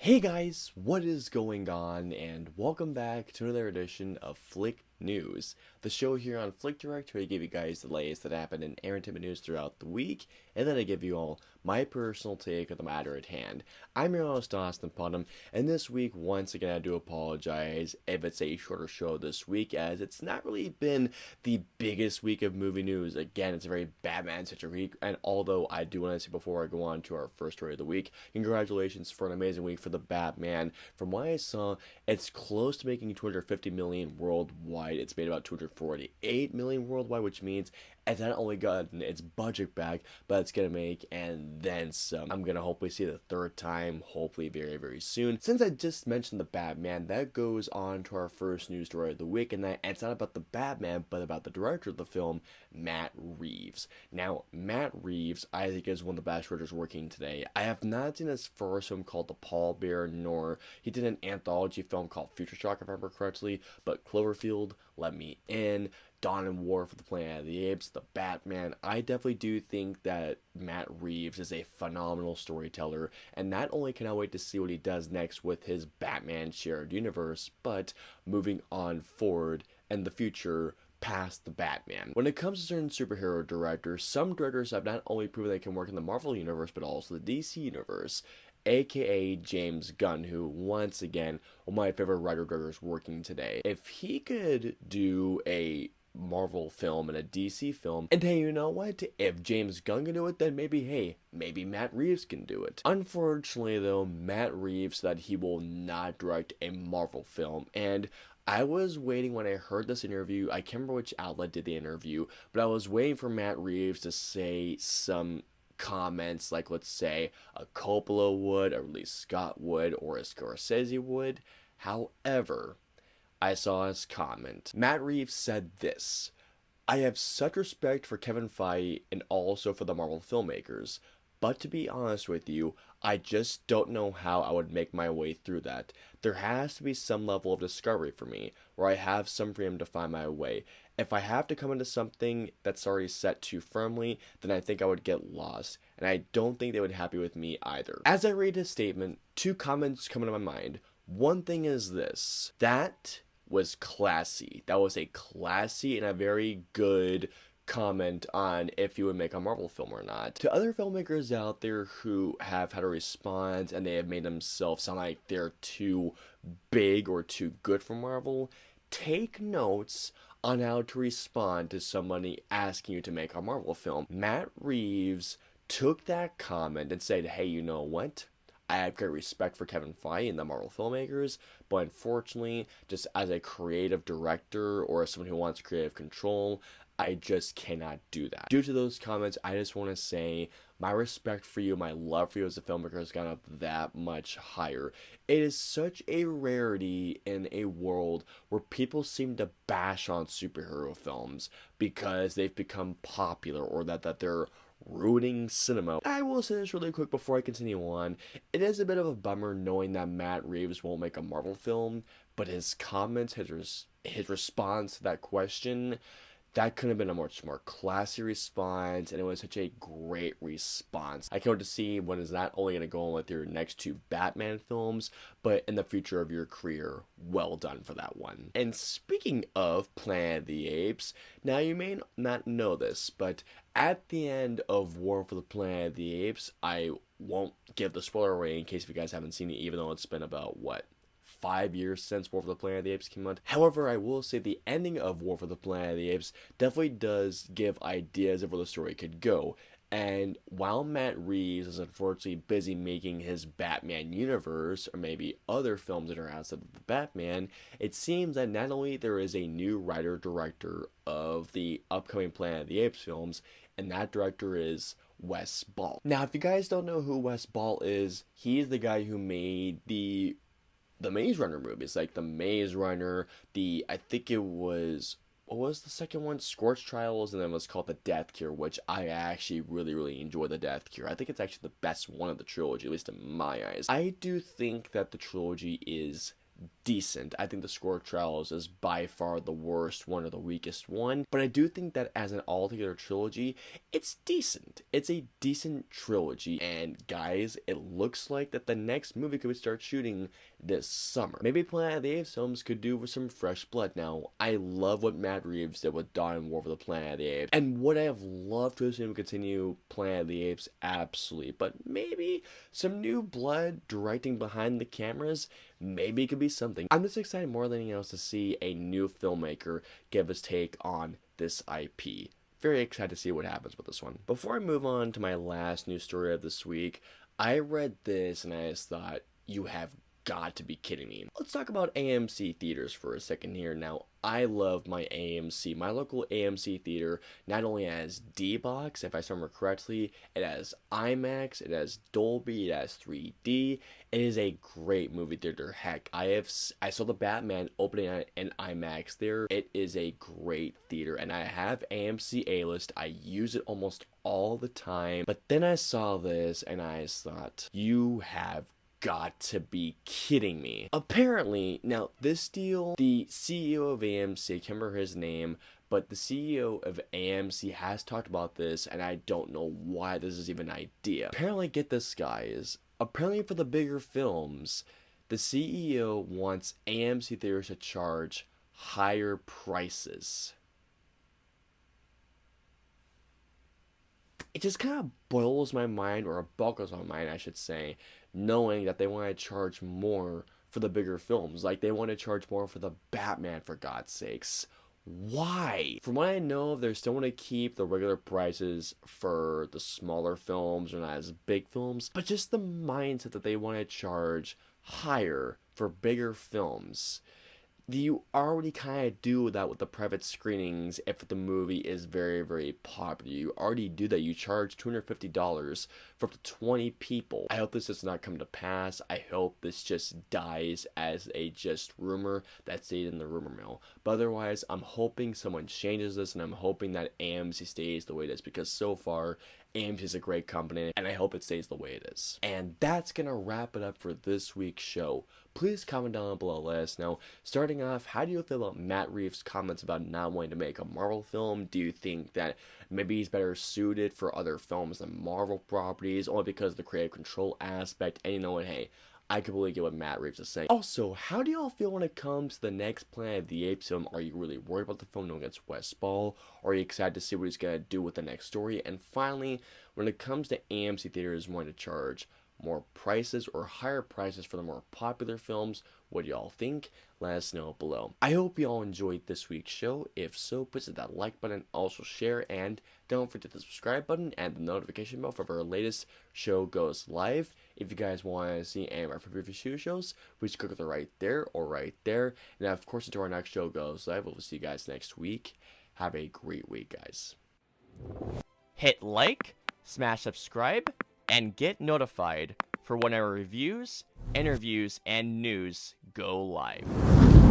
Hey guys, what is going on? And welcome back to another edition of Flick News, the show here on FlickDirect where I give you guys the latest that happened in entertainment news throughout the week, and then I give you all my personal take of the matter at hand. I'm your host, Austin Putnam, and this week, once again, I do apologize if it's a shorter show this week, as it's not really been the biggest week of movie news. Again, it's a very Batman-centric week, and although I do want to say before I go on to our first story of the week, congratulations for an amazing week for the Batman. From what I saw, it's close to making 250 million worldwide. It's made about 248 million worldwide, which means it's not only gotten its budget back, but it's gonna make and then some. I'm gonna hopefully see it the third time, hopefully very, very soon. Since I just mentioned the Batman, that goes on to our first news story of the week, and it's not about the Batman, but about the director of the film, Matt Reeves. Now, Matt Reeves, I think, is one of the best writers working today. I have not seen his first film called The Pallbearer, nor he did an anthology film called Future Shock, if I remember correctly, but Cloverfield, Let Me In, Dawn and War for the Planet of the Apes, the Batman. I definitely do think that Matt Reeves is a phenomenal storyteller, and not only can I wait to see what he does next with his Batman shared universe, but moving on forward in the future past the Batman. When it comes to certain superhero directors, some directors have not only proven they can work in the Marvel universe, but also the DC universe, aka James Gunn, who, once again, one of my favorite writer-directors working today. If he could do a Marvel film and a DC film, and hey, you know what? If James Gunn can do it, then maybe Matt Reeves can do it. Unfortunately, though, Matt Reeves said he will not direct a Marvel film, and I was waiting when I heard this interview. I can't remember which outlet did the interview, but I was waiting for Matt Reeves to say some comments like, let's say, a Coppola would, or Ridley Scott would, or a Scorsese would. However, I saw his comment. Matt Reeves said this: "I have such respect for Kevin Feige and also for the Marvel filmmakers, but to be honest with you, I just don't know how I would make my way through that. There has to be some level of discovery for me, where I have some freedom to find my way. If I have to come into something that's already set too firmly, then I think I would get lost, and I don't think they would be happy with me either." As I read his statement, two comments come into my mind. One thing is this: that was classy. That was a classy and a very good comment on if you would make a Marvel film or not. To other filmmakers out there who have had a response and they have made themselves sound like they're too big or too good for Marvel, take notes on how to respond to somebody asking you to make a Marvel film. Matt Reeves took that comment and said, hey, you know what? I have great respect for Kevin Feige and the Marvel filmmakers, but unfortunately, just as a creative director or as someone who wants creative control, I just cannot do that. Due to those comments, I just want to say my respect for you, my love for you as a filmmaker has gone up that much higher. It is such a rarity in a world where people seem to bash on superhero films because they've become popular or that they're ruining cinema. I will say this really quick before I continue on. It is a bit of a bummer knowing that Matt Reeves won't make a Marvel film, but his comments, his response to that question, that could have been a much more classy response, and it was such a great response. I can't wait to see what is not only going to go on with your next two Batman films, but in the future of your career. Well done for that one. And speaking of Planet of the Apes, now you may not know this, but at the end of War for the Planet of the Apes, I won't give the spoiler away in case if you guys haven't seen it, even though it's been about, 5 years since War for the Planet of the Apes came out. However, I will say the ending of War for the Planet of the Apes definitely does give ideas of where the story could go. And while Matt Reeves is unfortunately busy making his Batman universe, or maybe other films that are outside of the Batman, it seems that not only there is a new writer-director of the upcoming Planet of the Apes films, and that director is Wes Ball. Now, if you guys don't know who Wes Ball is, he's the guy who made the Maze Runner movies, like the Maze Runner, I think it was, what was the second one? Scorch Trials, and then it was called The Death Cure, which I actually really, really enjoy The Death Cure. I think it's actually the best one of the trilogy, at least in my eyes. I do think that the trilogy is decent. I think The Score of Trials is by far the worst one or the weakest one, but I do think that as an altogether trilogy, it's decent. It's a decent trilogy, and guys, it looks like that the next movie could start shooting this summer. Maybe Planet of the Apes films could do with some fresh blood. Now, I love what Matt Reeves did with Dawn and War for the Planet of the Apes, and would I have loved to have seen him continue Planet of the Apes? Absolutely, but maybe some new blood directing behind the cameras, maybe it could be something. I'm just excited more than anything else to see a new filmmaker give his take on this IP. Very excited to see what happens with this one. Before I move on to my last news story of this week, I read this and I just thought, you have got to be kidding me. Let's talk about AMC Theaters for a second here. Now, I love my AMC. My local AMC theater not only has D-Box, if I remember correctly, it has IMAX, it has Dolby, it has 3D. It is a great movie theater. Heck, I saw the Batman opening in IMAX there. It is a great theater, and I have AMC A-List. I use it almost all the time. But then I saw this, and I thought, you have got to be kidding me. Apparently, now this deal, the CEO of AMC, I can't remember his name, but the CEO of AMC has talked about this, and I don't know why this is even an idea. Apparently, get this, guys. Apparently, for the bigger films, the CEO wants AMC Theaters to charge higher prices. It just kind of boils my mind, or boggles my mind, I should say, knowing that they want to charge more for the bigger films. Like, they want to charge more for the Batman, for God's sakes. Why? From what I know, they still want to keep the regular prices for the smaller films or not as big films, but just the mindset that they want to charge higher for bigger films. You already kind of do that with the private screenings if the movie is very, very popular. You already do that. You charge $250 for up to 20 people. I hope this does not come to pass. I hope this just dies as a just rumor that stayed in the rumor mill. But otherwise, I'm hoping someone changes this, and I'm hoping that AMC stays the way it is, because so far, AMC is a great company, and I hope it stays the way it is. And that's gonna wrap it up for this week's show. Please comment down below, let us know. Starting off, how do you feel about Matt Reeves' comments about not wanting to make a Marvel film? Do you think that maybe he's better suited for other films than Marvel properties, only because of the creative control aspect? And you know what, hey, I completely get what Matt Reeves is saying. Also, how do y'all feel when it comes to the next Planet of the Apes film? Are you really worried about the film going against West Ball? Or are you excited to see what he's going to do with the next story? And finally, when it comes to AMC Theaters wanting to charge more prices or higher prices for the more popular films, what do y'all think? Let us know below. I hope y'all enjoyed this week's show. If so, please hit that like button, also share, and don't forget the subscribe button and the notification bell for our latest show goes live. If you guys want to see any of our favorite shows, please click the right there or right there. And of course, until our next show goes live, we'll see you guys next week. Have a great week, guys. Hit like, smash subscribe, and get notified for when our reviews, interviews, and news go live.